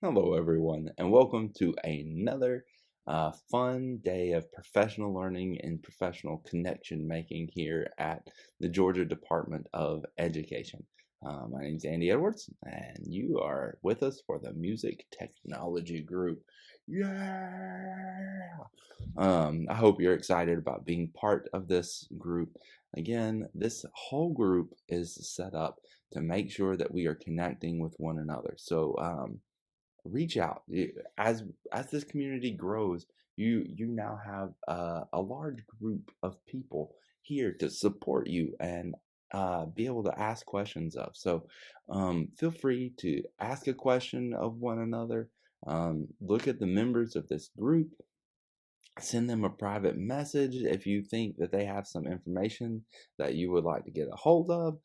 Hello, everyone, and welcome to another fun day of professional learning and professional connection making here at the Georgia Department of Education. My name is Andy Edwards, and you are with us for the Music Technology Group. Yeah! I hope you're excited about being part of this group. Again, this whole group is set up to make sure that we are connecting with one another. So, reach out. As this community grows, you now have a large group of people here to support you and be able to ask questions of. So feel free to ask a question of one another. Look at the members of this group, send them a private message if you think that they have some information that you would like to get a hold of.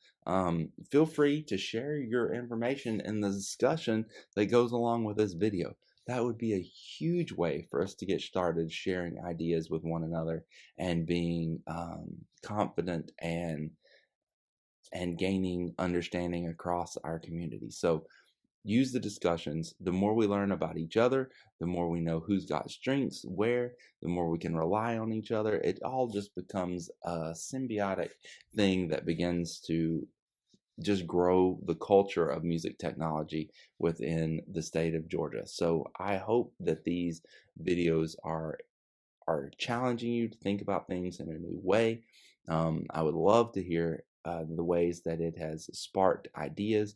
Feel free to share your information in the discussion that goes along with this video. That would be a huge way for us to get started sharing ideas with one another and being confident and gaining understanding across our community. So use the discussions. The more we learn about each other, the more we know who's got strengths where, the more we can rely on each other. It all just becomes a symbiotic thing that begins to just grow the culture of music technology within the state of Georgia. So I hope that these videos are challenging you to think about things in a new way. I would love to hear the ways that it has sparked ideas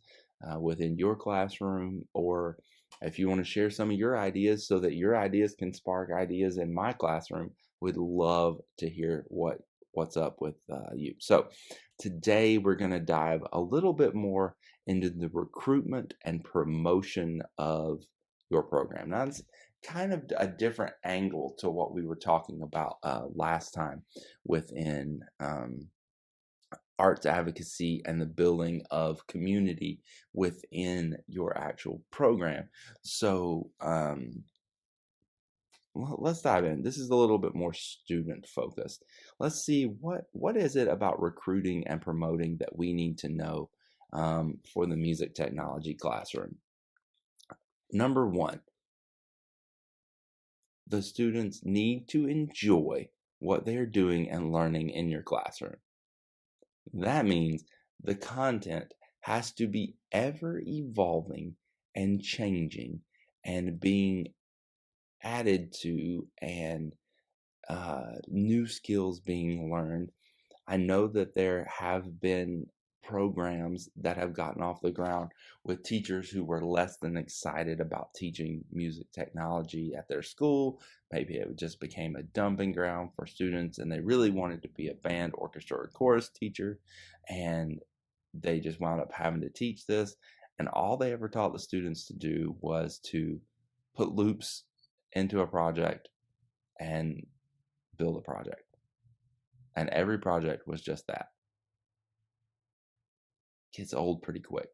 within your classroom, or if you want to share some of your ideas so that your ideas can spark ideas in my classroom, would love to hear what's up with you. So today we're going to dive a little bit more into the recruitment and promotion of your program. Now, it's kind of a different angle to what we were talking about last time within arts advocacy and the building of community within your actual program. So let's dive in. This is a little bit more student focused. Let's see what is it about recruiting and promoting that we need to know for the music technology classroom. Number one, the students need to enjoy what they're doing and learning in your classroom. That means the content has to be ever evolving and changing and being added to, and new skills being learned. I know that there have been programs that have gotten off the ground with teachers who were less than excited about teaching music technology at their school. Maybe it just became a dumping ground for students and they really wanted to be a band, orchestra, or chorus teacher, and they just wound up having to teach this. And all they ever taught the students to do was to put loops into a project and build a project. And every project was just that. Gets old pretty quick,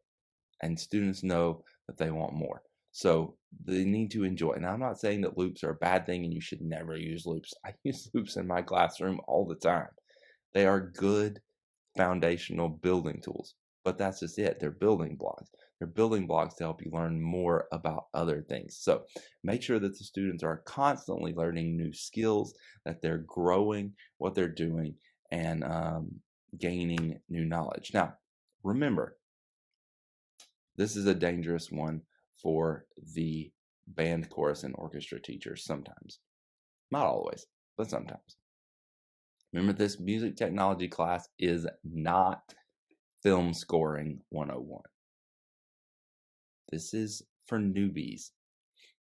and students know that they want more. So they need to enjoy. Now, I'm not saying that loops are a bad thing and you should never use loops. I use loops in my classroom all the time. They are good foundational building tools, but that's just it. They're building blocks. They're building blocks to help you learn more about other things. So make sure that the students are constantly learning new skills, that they're growing what they're doing, and gaining new knowledge. Now, remember, this is a dangerous one for the band, chorus, and orchestra teachers sometimes. Not always, but sometimes. Remember, this music technology class is not film scoring 101. This is for newbies,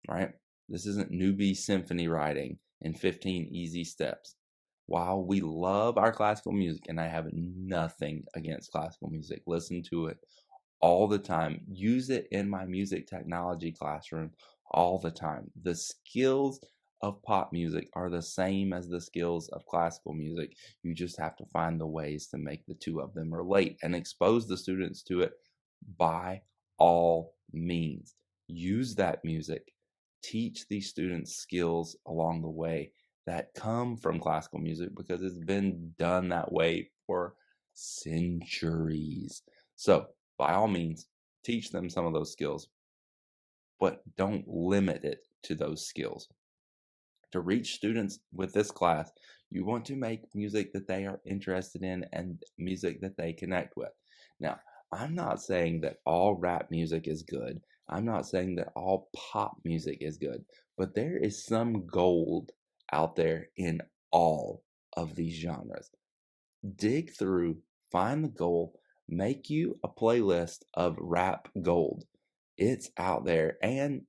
right? This isn't newbie symphony writing in 15 easy steps. While we love our classical music, and I have nothing against classical music, listen to it all the time, use it in my music technology classroom all the time. The skills of pop music are the same as the skills of classical music. You just have to find the ways to make the two of them relate and expose the students to it by all means. Use that music. Teach these students skills along the way that come from classical music because it's been done that way for centuries. So, by all means, teach them some of those skills. but don't limit it to those skills. To reach students with this class, you want to make music that they are interested in and music that they connect with. Now, I'm not saying that all rap music is good. I'm not saying that all pop music is good, but there is some gold out there in all of these genres. Dig through, find the gold, make you a playlist of rap gold. It's out there. And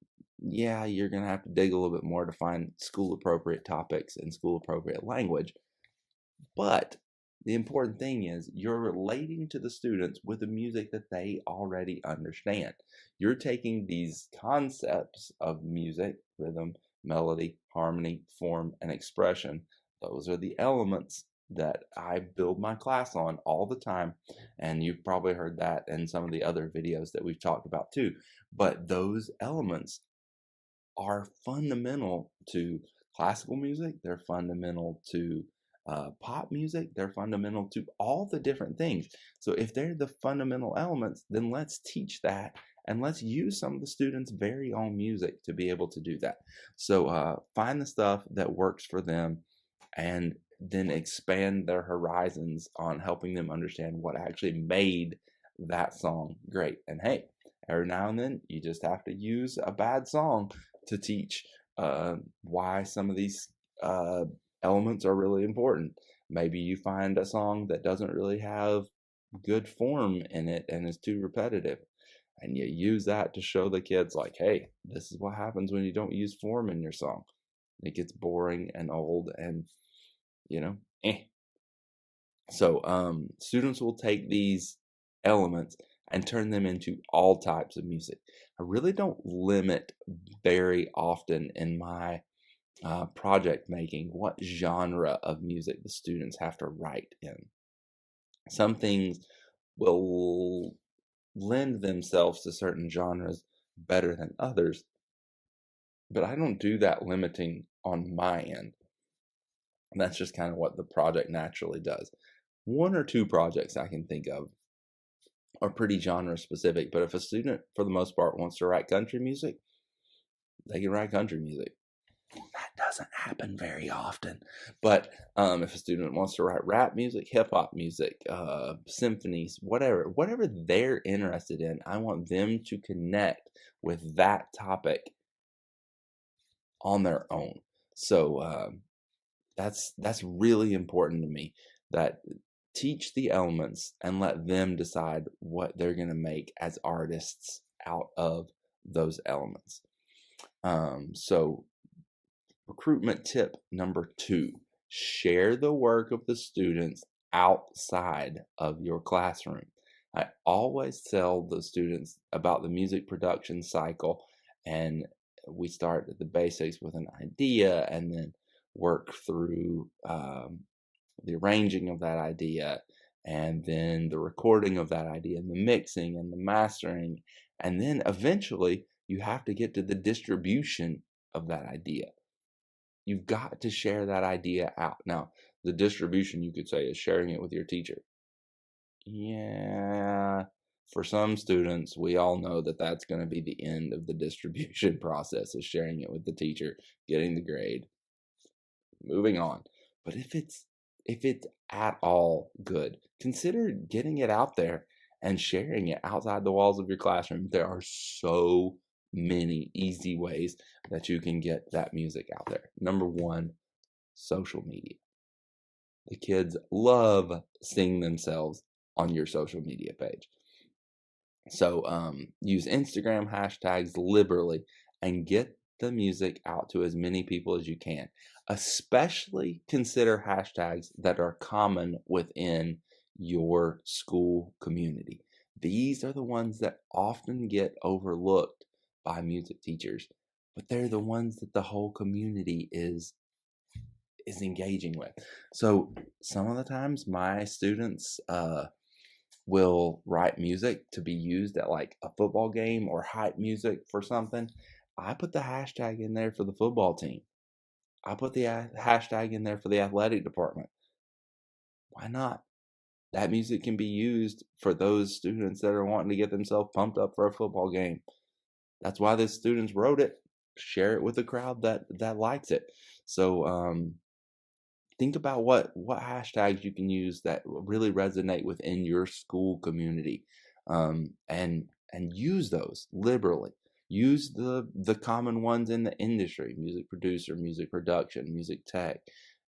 yeah, you're going to have to dig a little bit more to find school appropriate topics and school appropriate language. But the important thing is you're relating to the students with the music that they already understand. You're taking these concepts of music, rhythm, melody, harmony, form, and expression. Those are the elements that I build my class on all the time. And you've probably heard that in some of the other videos that we've talked about too. But those elements are fundamental to classical music. They're fundamental to pop music. They're fundamental to all the different things. So if they're the fundamental elements, then let's teach that and let's use some of the students' very own music to be able to do that. So find the stuff that works for them and then expand their horizons on helping them understand what actually made that song great. And hey, every now and then you just have to use a bad song to teach why some of these elements are really important. Maybe you find a song that doesn't really have good form in it and is too repetitive, and you use that to show the kids like, hey, this is what happens when you don't use form in your song. It gets boring and old and eh. So students will take these elements and turn them into all types of music. I really don't limit very often in my project making what genre of music the students have to write in. Some things will lend themselves to certain genres better than others, but I don't do that limiting on my end. That's just kind of what the project naturally does. One or two projects I can think of are pretty genre specific, but if a student for the most part wants to write country music, they can write country music. That doesn't happen very often. But if a student wants to write rap music, hip hop music, symphonies, whatever they're interested in, I want them to connect with that topic on their own. So that's really important to me. That teach the elements and let them decide what they're going to make as artists out of those elements. So recruitment tip number 2, share the work of the students outside of your classroom. I always tell the students about the music production cycle, and we start at the basics with an idea and then work through the arranging of that idea, and then the recording of that idea, and the mixing and the mastering, and then eventually you have to get to the distribution of that idea. You've got to share that idea out. Now, the distribution, you could say, is sharing it with your teacher. Yeah, for some students, we all know that that's going to be the end of the distribution process, is sharing it with the teacher, getting the grade, moving on. But if it's at all good, consider getting it out there and sharing it outside the walls of your classroom. There are so many easy ways that you can get that music out there. Number 1, social media. The kids love seeing themselves on your social media page. So use Instagram hashtags liberally and get the music out to as many people as you can. Especially consider hashtags that are common within your school community. These are the ones that often get overlooked by music teachers, but they're the ones that the whole community is engaging with. So some of the times my students will write music to be used at like a football game or hype music for something. I put the hashtag in there for the football team. I put the hashtag in there for the athletic department. Why not? That music can be used for those students that are wanting to get themselves pumped up for a football game. That's why the students wrote it. Share it with a crowd that likes it. So think about what hashtags you can use that really resonate within your school community, and use those liberally. Use the common ones in the industry: music producer, music production, music tech.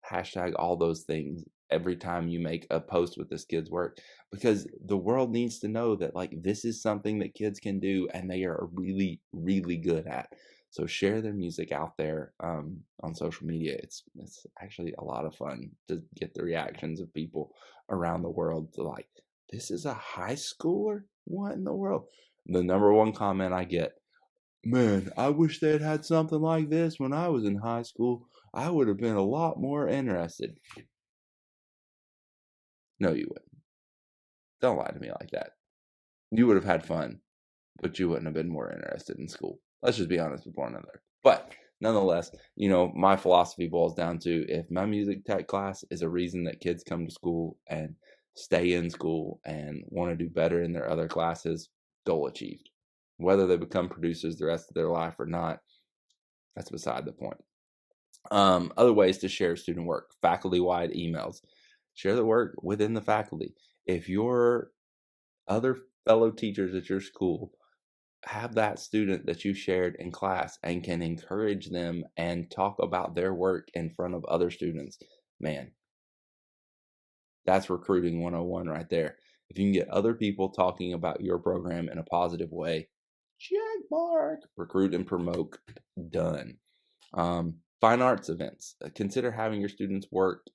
Hashtag all those things every time you make a post with this kid's work, because the world needs to know that like this is something that kids can do and they are really really good at. So share their music out there on social media. It's actually a lot of fun to get the reactions of people around the world to like, this is a high schooler? What in the world? The number one comment I get, man, I wish they had something like this when I was in high school. I would have been a lot more interested. No, you wouldn't. Don't lie to me like that. You would have had fun, but you wouldn't have been more interested in school. Let's just be honest with one another. But nonetheless, my philosophy boils down to, if my music tech class is a reason that kids come to school and stay in school and want to do better in their other classes, goal achieved. Whether they become producers the rest of their life or not, that's beside the point. Other ways to share student work: faculty-wide emails. Share the work within the faculty. If your other fellow teachers at your school have that student that you shared in class and can encourage them and talk about their work in front of other students, man, that's recruiting 101 right there. If you can get other people talking about your program in a positive way, check mark. Recruit and promote, done. Fine arts events. Consider having your students work,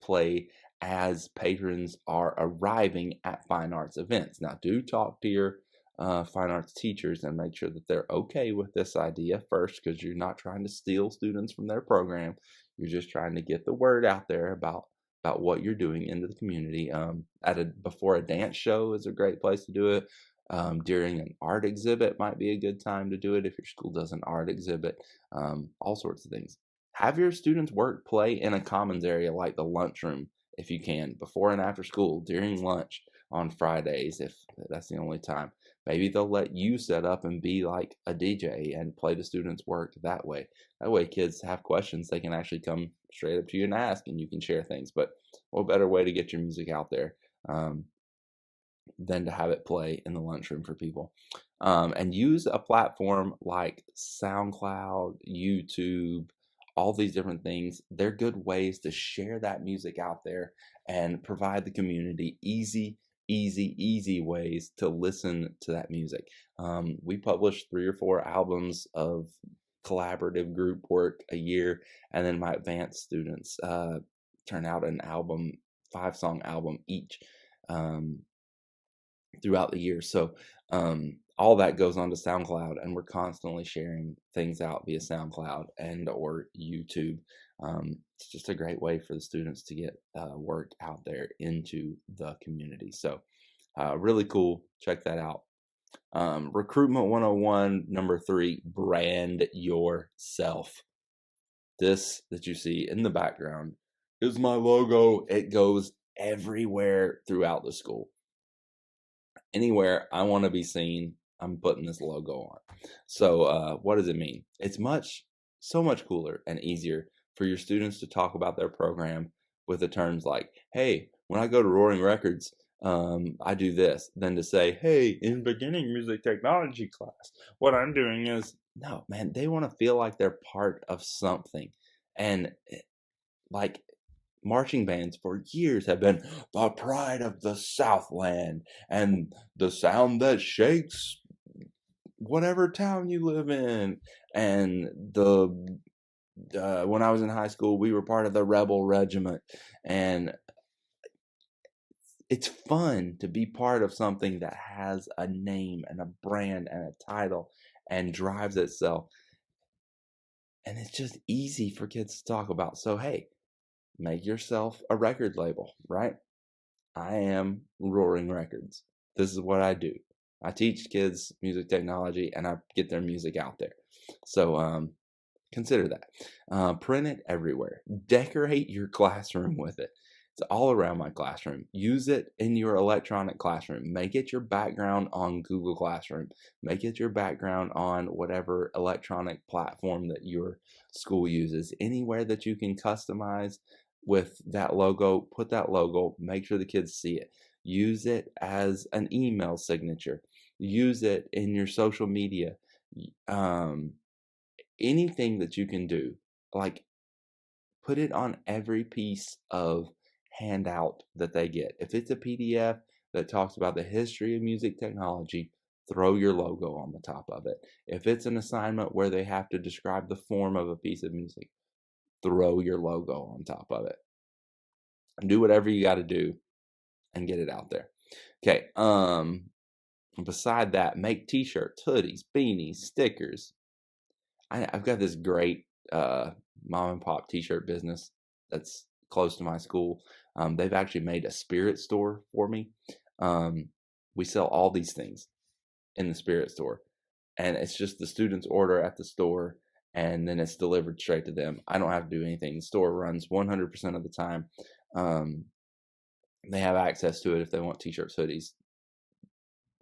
play as patrons are arriving at fine arts events. Now, do talk to your fine arts teachers and make sure that they're okay with this idea first, because you're not trying to steal students from their program. You're just trying to get the word out there about what you're doing into the community. Before a dance show is a great place to do it. During an art exhibit might be a good time to do it if your school does an art exhibit. All sorts of things. Have your students work, play in a commons area like the lunchroom if you can, before and after school, during lunch on Fridays, if that's the only time. Maybe they'll let you set up and be like a DJ and play the students' work that way. That way kids have questions, they can actually come straight up to you and ask, and you can share things. But what better way to get your music out there than to have it play in the lunchroom for people? And use a platform like SoundCloud, YouTube, all these different things. They're good ways to share that music out there and provide the community easy ways to listen to that music. We publish 3 or 4 albums of collaborative group work a year, and then my advanced students turn out an album, 5-song album each, throughout the year. So all that goes onto SoundCloud, and we're constantly sharing things out via SoundCloud and or YouTube. It's just a great way for the students to get work out there into the community. So really cool. Check that out. Recruitment 101, number 3, brand yourself. This that you see in the background is my logo. It goes everywhere throughout the school. Anywhere I want to be seen, I'm putting this logo on. So what does it mean? It's so much cooler and easier for your students to talk about their program with the terms like, hey, when I go to Roaring Records, I do this, than to say, hey, in beginning music technology class, what I'm doing is, no, man, they want to feel like they're part of something. And like, marching bands for years have been the pride of the Southland and the sound that shakes whatever town you live in. And when I was in high school, we were part of the Rebel Regiment. And it's fun to be part of something that has a name and a brand and a title and drives itself. And it's just easy for kids to talk about. So, hey, make yourself a record label, right? I am Roaring Records. This is what I do. I teach kids music technology and I get their music out there. So consider that. Print it everywhere. Decorate your classroom with it. It's all around my classroom. Use it in your electronic classroom. Make it your background on Google Classroom. Make it your background on whatever electronic platform that your school uses. Anywhere that you can customize with that logo, put that logo, make sure the kids see it. Use it as an email signature. Use it in your social media. Anything that you can do, like put it on every piece of handout that they get. If it's a PDF that talks about the history of music technology, throw your logo on the top of it. If it's an assignment where they have to describe the form of a piece of music, throw your logo on top of it. And do whatever you got to do and get it out there. Okay. Beside that, make t-shirts, hoodies, beanies, stickers. I've got this great mom and pop t-shirt business that's close to my school. They've actually made a spirit store for me. We sell all these things in the spirit store, and it's just the students order at the store, and then it's delivered straight to them. I don't have to do anything. The store runs 100% of the time. They have access to it if they want t-shirts, hoodies,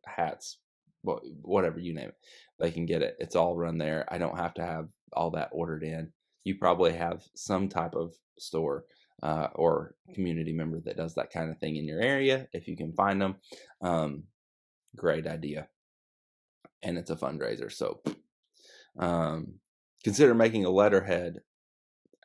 hats, whatever, you name it. They can get it. It's all run there. I don't have to have all that ordered in. You probably have some type of store or community member that does that kind of thing in your area. If you can find them, great idea. And it's a fundraiser. So consider making a letterhead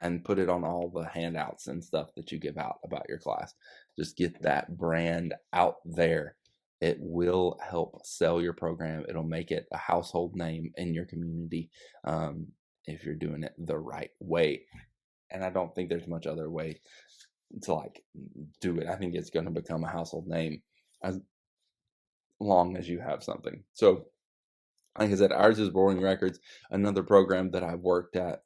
and put it on all the handouts and stuff that you give out about your class. Just get that brand out there. It will help sell your program. It'll make it a household name in your community if you're doing it the right way. And I don't think there's much other way to like do it. I think it's going to become a household name as long as you have something. So like I said, ours is Roaring Records. Another program that I've worked at,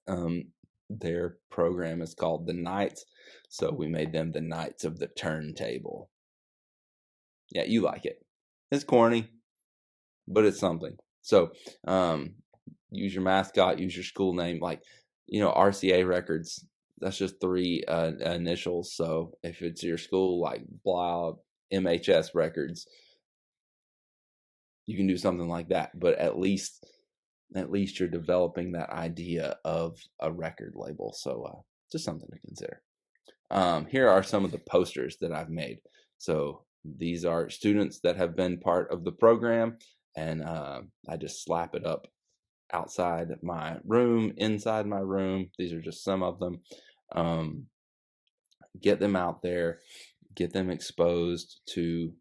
their program is called The Knights. So we made them the Knights of the Turntable. Yeah, you like it. It's corny, but it's something. So use your mascot, use your school name. Like, RCA Records, that's just 3 initials. So if it's your school, like blah, MHS Records, you can do something like that. But at least you're developing that idea of a record label. So just something to consider. Here are some of the posters that I've made. So these are students that have been part of the program, and I just slap it up outside my room, inside my room. These are just some of them. Get them out there, get them exposed to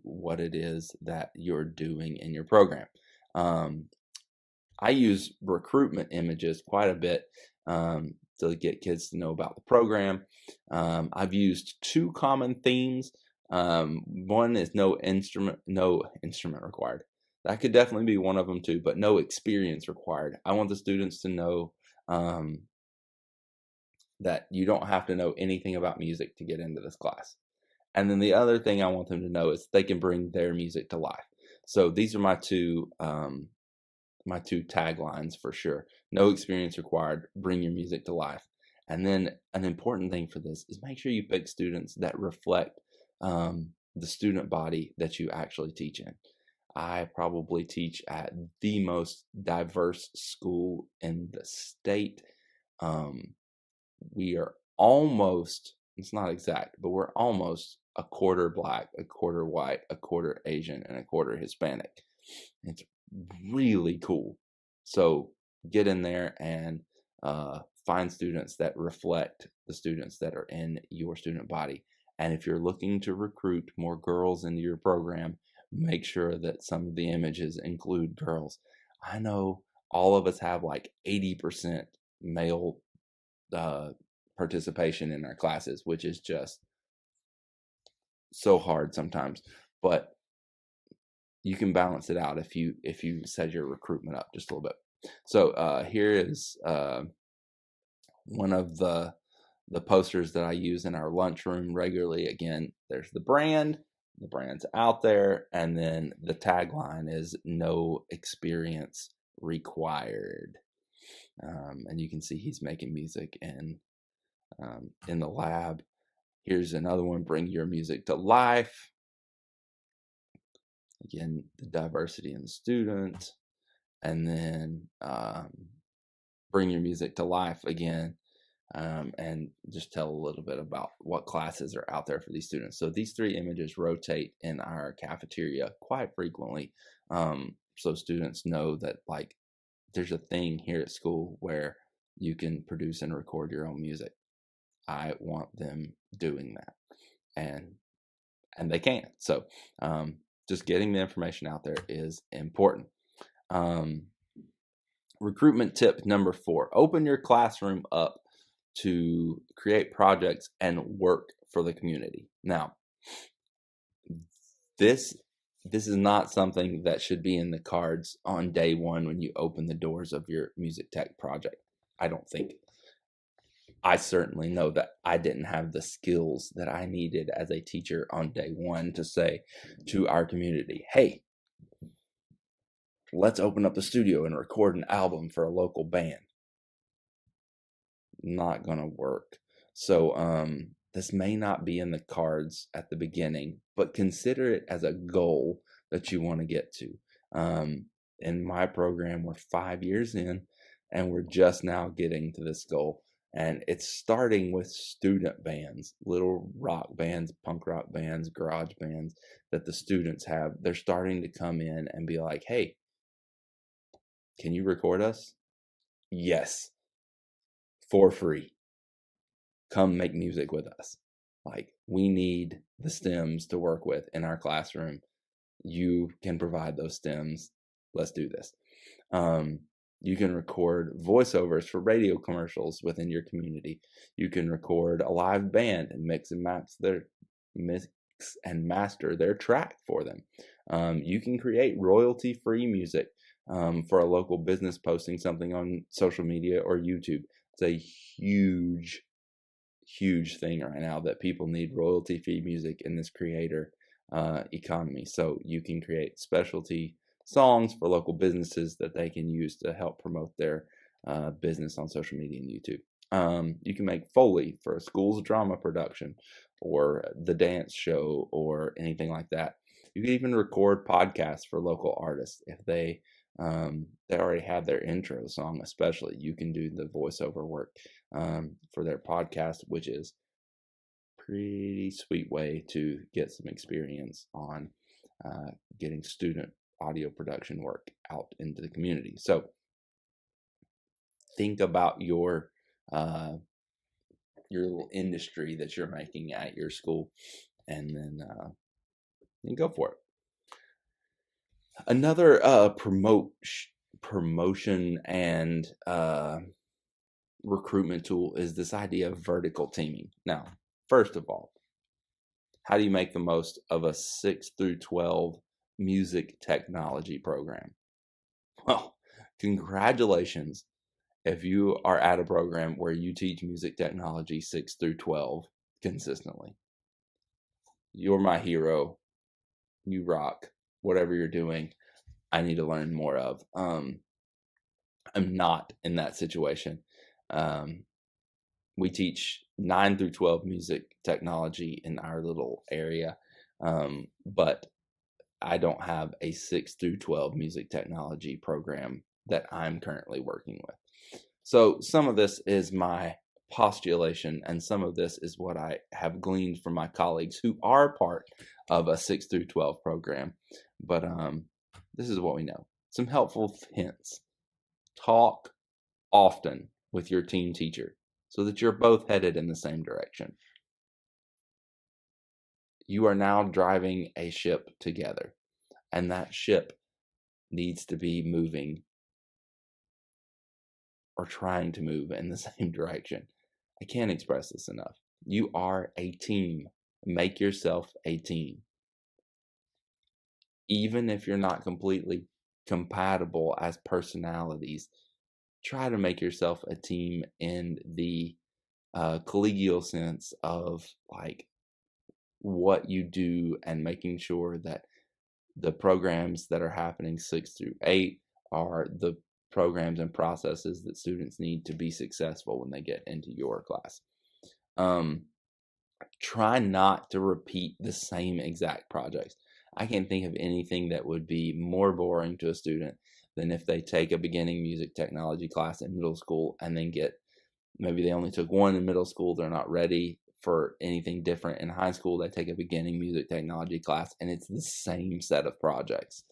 what it is that you're doing in your program. I use recruitment images quite a bit to get kids to know about the program. I've used 2 common themes. One is no instrument required. That could definitely be one of them too, but no experience required. I want the students to know that you don't have to know anything about music to get into this class. And then the other thing I want them to know is they can bring their music to life. So these are my two taglines for sure. No experience required, bring your music to life. And then an important thing for this is make sure you pick students that reflect the student body that you actually teach in. I probably teach at the most diverse school in the state. We are almost, it's not exact, but we're almost a quarter Black, a quarter white, a quarter Asian, and a quarter Hispanic. It's really cool. So get in there and find students that reflect the students that are in your student body. And if you're looking to recruit more girls into your program, make sure that some of the images include girls. I know all of us have like 80% male participation in our classes, which is just so hard sometimes, but you can balance it out if you set your recruitment up just a little bit. So here is one of the posters that I use in our lunchroom regularly. Again, there's the brand's out there, and then the tagline is no experience required. And you can see he's making music in the lab. Here's another one, bring your music to life. Again, the diversity in the student. And then bring your music to life again. And just tell a little bit about what classes are out there for these students. So these 3 images rotate in our cafeteria quite frequently. So students know that like there's a thing here at school where you can produce and record your own music. I want them doing that, and they can. So just getting the information out there is important. Recruitment tip number 4: open your classroom up to create projects and work for the community. Now, this is not something that should be in the cards on day one when you open the doors of your music tech project. I don't think. I certainly know that I didn't have the skills that I needed as a teacher on day one to say to our community, hey, let's open up the studio and record an album for a local band. Not gonna work. So this may not be in the cards at the beginning, but consider it as a goal that you want to get to. In my program, we're 5 years in, and we're just now getting to this goal. And it's starting with student bands, little rock bands, punk rock bands, garage bands that the students have. They're starting to come in and be like, hey, can you record us? Yes, for free. Come make music with us. Like, we need the stems to work with in our classroom. You can provide those stems. Let's do this. You can record voiceovers for radio commercials within your community. You can record a live band and mix and master their track for them. You can create royalty-free music for a local business posting something on social media or YouTube. It's a huge thing right now that people need royalty-free music in this creator economy. So you can create specialty songs for local businesses that they can use to help promote their business on social media and YouTube. You can make Foley for a school's drama production or the dance show or anything like that. You can even record podcasts for local artists if they already have their intro song. Especially, you can do the voiceover work for their podcast, which is pretty sweet way to get some experience on getting student audio production work out into the community. So think about your little industry that you're making at your school, and then go for it. Another promotion and recruitment tool is this idea of vertical teaming. Now, first of all, how do you make the most of a 6 through 12 music technology program? Well, congratulations if you are at a program where you teach music technology 6 through 12 consistently. You're my hero. You rock. Whatever you're doing, I need to learn more of. I'm not in that situation. We teach 9 through 12 music technology in our little area, but I don't have a 6 through 12 music technology program that I'm currently working with. So some of this is my postulation, and some of this is what I have gleaned from my colleagues who are part of a 6 through 12 program. But this is what we know. Some helpful hints. Talk often with your team teacher so that you're both headed in the same direction. You are now driving a ship together, and that ship needs to be moving or trying to move in the same direction. I can't express this enough. You are a team. Make yourself a team. Even if you're not completely compatible as personalities, try to make yourself a team in the collegial sense of like what you do, and making sure that the programs that are happening 6 through 8 are the programs and processes that students need to be successful when they get into your class. try not to repeat the same exact projects. I can't think of anything that would be more boring to a student than if they take a beginning music technology class in middle school and then maybe they only took one in middle school, they're not ready for anything different in high school, they take a beginning music technology class and it's the same set of projects.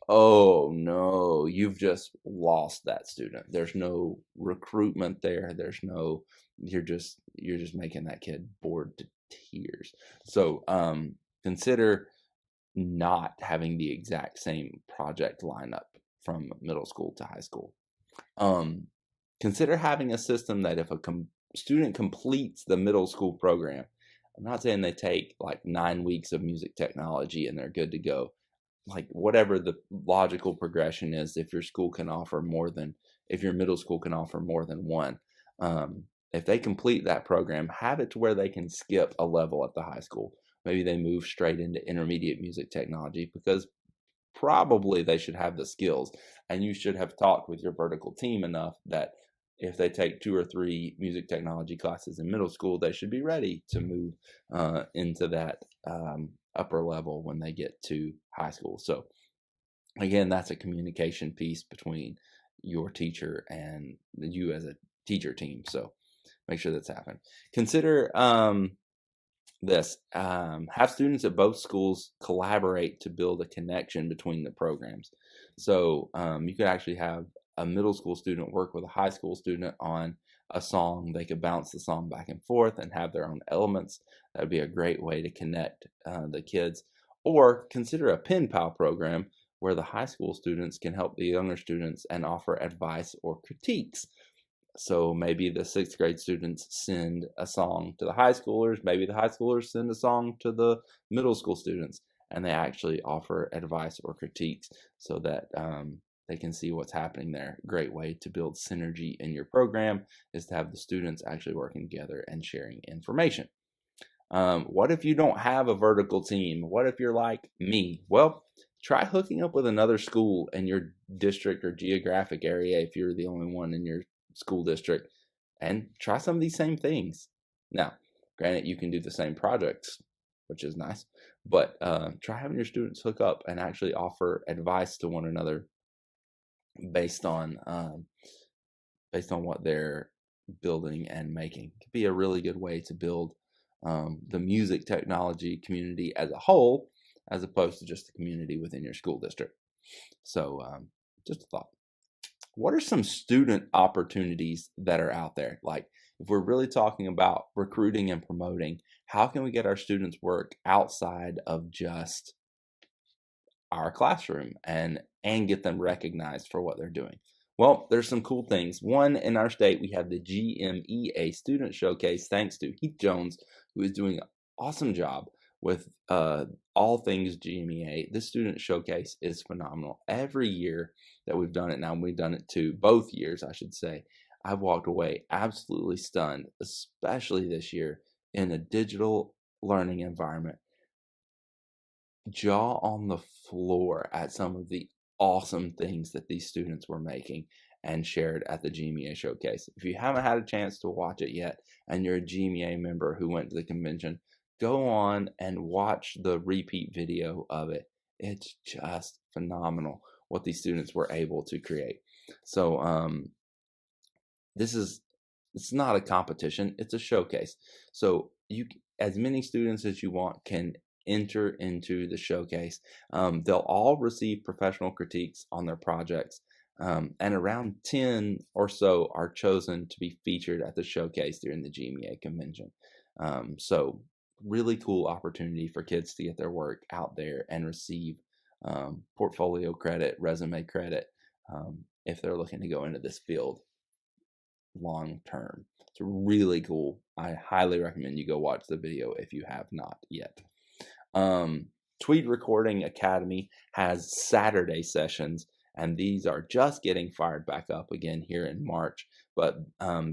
Oh no, you've just lost that student. There's no recruitment there. You're just making that kid bored to tears. So consider not having the exact same project lineup from middle school to high school. Consider having a system that if a student completes the middle school program, I'm not saying they take like 9 weeks of music technology and they're good to go, like whatever the logical progression is, if your middle school can offer more than one, if they complete that program, have it to where they can skip a level at the high school. Maybe they move straight into intermediate music technology because probably they should have the skills, and you should have talked with your vertical team enough that if they take 2 or 3 music technology classes in middle school, they should be ready to move into that upper level when they get to high school. So again, that's a communication piece between your teacher and you as a teacher team. So make sure that's happening. Consider this. Have students at both schools collaborate to build a connection between the programs. So you could actually have a middle school student work with a high school student on a song. They could bounce the song back and forth and have their own elements. That would be a great way to connect the kids. Or consider a pen pal program where the high school students can help the younger students and offer advice or critiques. So maybe the 6th grade students send a song to the high schoolers. Maybe the high schoolers send a song to the middle school students, and they actually offer advice or critiques so that they can see what's happening there. Great way to build synergy in your program is to have the students actually working together and sharing information. What if you don't have a vertical team? What if you're like me? Well, try hooking up with another school in your district or geographic area if you're the only one in your school district, and try some of these same things. Now, granted, you can do the same projects, which is nice, but try having your students hook up and actually offer advice to one another based on what they're building and making. It could be a really good way to build the music technology community as a whole, as opposed to just the community within your school district. So just a thought. What are some student opportunities that are out there? Like, if we're really talking about recruiting and promoting, how can we get our students work outside of just our classroom and get them recognized for what they're doing? Well, there's some cool things. One, in our state, we have the GMEA Student Showcase, thanks to Heath Jones, who is doing an awesome job with all things GMEA. This Student Showcase is phenomenal. Every year that we've done it now, we've done it both years, I should say, I've walked away absolutely stunned, especially this year in a digital learning environment. Jaw on the floor at some of the awesome things that these students were making and shared at the GMEA Showcase. If you haven't had a chance to watch it yet and you're a GMEA member who went to the convention, go on and watch the repeat video of it. It's just phenomenal what these students were able to create. So it's not a competition, it's a showcase. So as many students as you want can enter into the showcase. They'll all receive professional critiques on their projects, and around 10 or so are chosen to be featured at the showcase during the GMEA convention. So really cool opportunity for kids to get their work out there and receive portfolio credit, resume credit, if they're looking to go into this field long term. It's really cool. I highly recommend you go watch the video if you have not yet. Tweed Recording Academy has Saturday sessions, and these are just getting fired back up again here in March, but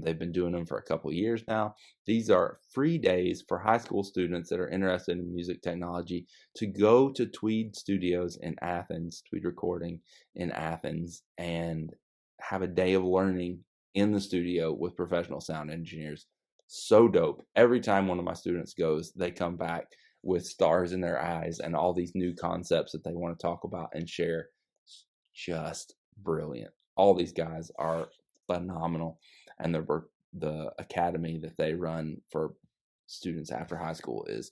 they've been doing them for a couple years now. These are free days for high school students that are interested in music technology to go to Tweed Studios in Athens, Tweed Recording in Athens, and have a day of learning in the studio with professional sound engineers. so dope. Every time one of my students goes, they come back with stars in their eyes and all these new concepts that they want to talk about and share. It's just brilliant. All these guys are phenomenal, and the academy that they run for students after high school is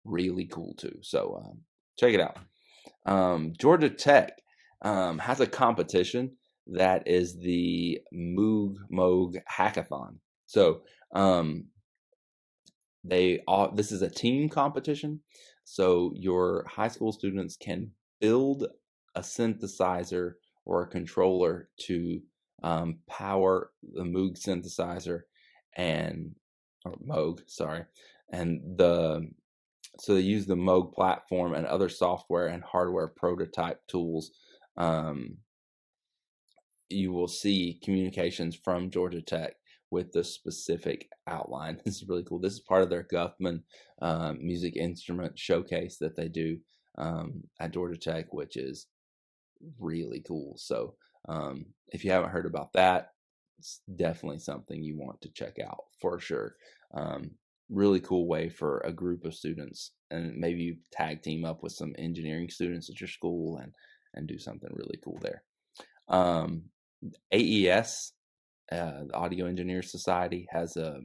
really cool too. So check it out. Georgia Tech has a competition that is the Moog Hackathon. So this is a team competition. So your high school students can build a synthesizer or a controller to power the Moog synthesizer or Moog, sorry, and so they use the Moog platform and other software and hardware prototype tools. You will see communications from Georgia Tech with the specific outline. This is really cool. This is part of their Guffman music instrument showcase that they do at Georgia Tech, which is really cool. So if you haven't heard about that, it's definitely something you want to check out for sure. Really cool way for a group of students, and maybe you tag team up with some engineering students at your school and do something really cool there. AES, the Audio Engineers Society, has a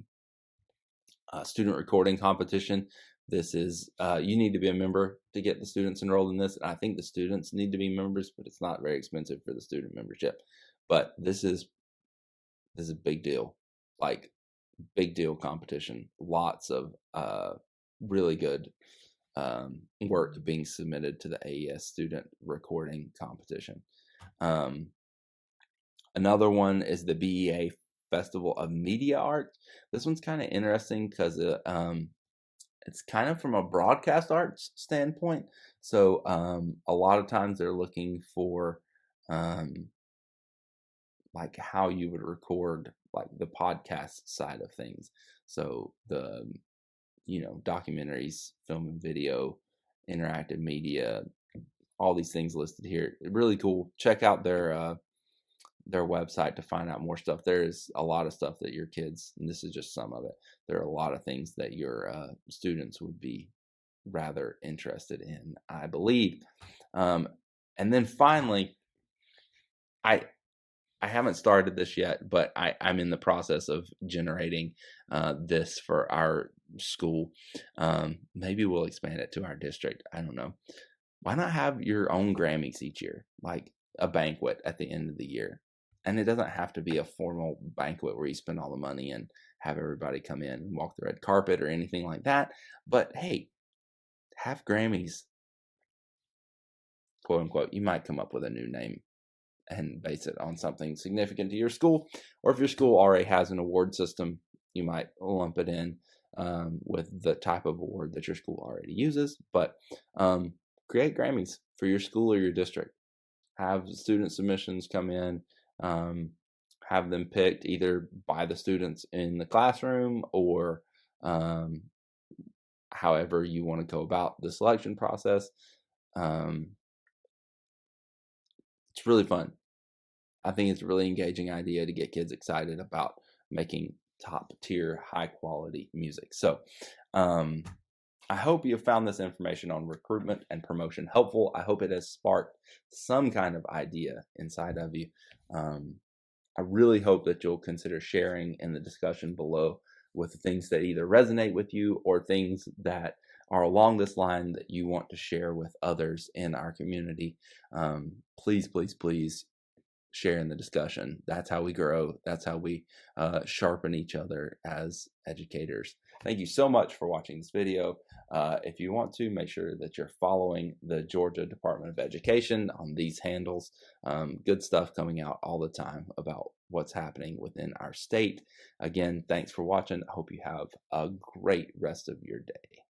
student recording competition. This is you need to be a member to get the students enrolled in this. And I think the students need to be members, but it's not very expensive for the student membership. But this is a big deal, like big deal competition. Lots of really good work being submitted to the AES student recording competition. Another one is the BEA Festival of Media Art. This one's kind of interesting because it's kind of from a broadcast arts standpoint. So a lot of times they're looking for like how you would record like the podcast side of things. So the documentaries, film and video, interactive media, all these things listed here. Really cool. Check out their website to find out more stuff. There's a lot of stuff that your kids, and this is just some of it, there are a lot of things that your students would be rather interested in, I believe. And then finally, I haven't started this yet, but I'm in the process of generating this for our school. Maybe we'll expand it to our district. I don't know. Why not have your own Grammys each year, like a banquet at the end of the year? And it doesn't have to be a formal banquet where you spend all the money and have everybody come in and walk the red carpet or anything like that. But hey, have Grammys, quote unquote. You might come up with a new name and base it on something significant to your school. Or if your school already has an award system, you might lump it in with the type of award that your school already uses. But create Grammys for your school or your district. Have student submissions come in. Have them picked either by the students in the classroom or however you want to go about the selection process. It's really fun. I think it's a really engaging idea to get kids excited about making top tier, high quality music. So I hope you found this information on recruitment and promotion helpful. I hope it has sparked some kind of idea inside of you. I really hope that you'll consider sharing in the discussion below with things that either resonate with you or things that are along this line that you want to share with others in our community. Please, please, please share in the discussion. That's how we grow. That's how we sharpen each other as educators. Thank you so much for watching this video. If you want to, make sure that you're following the Georgia Department of Education on these handles. Good stuff coming out all the time about what's happening within our state. Again, thanks for watching. I hope you have a great rest of your day.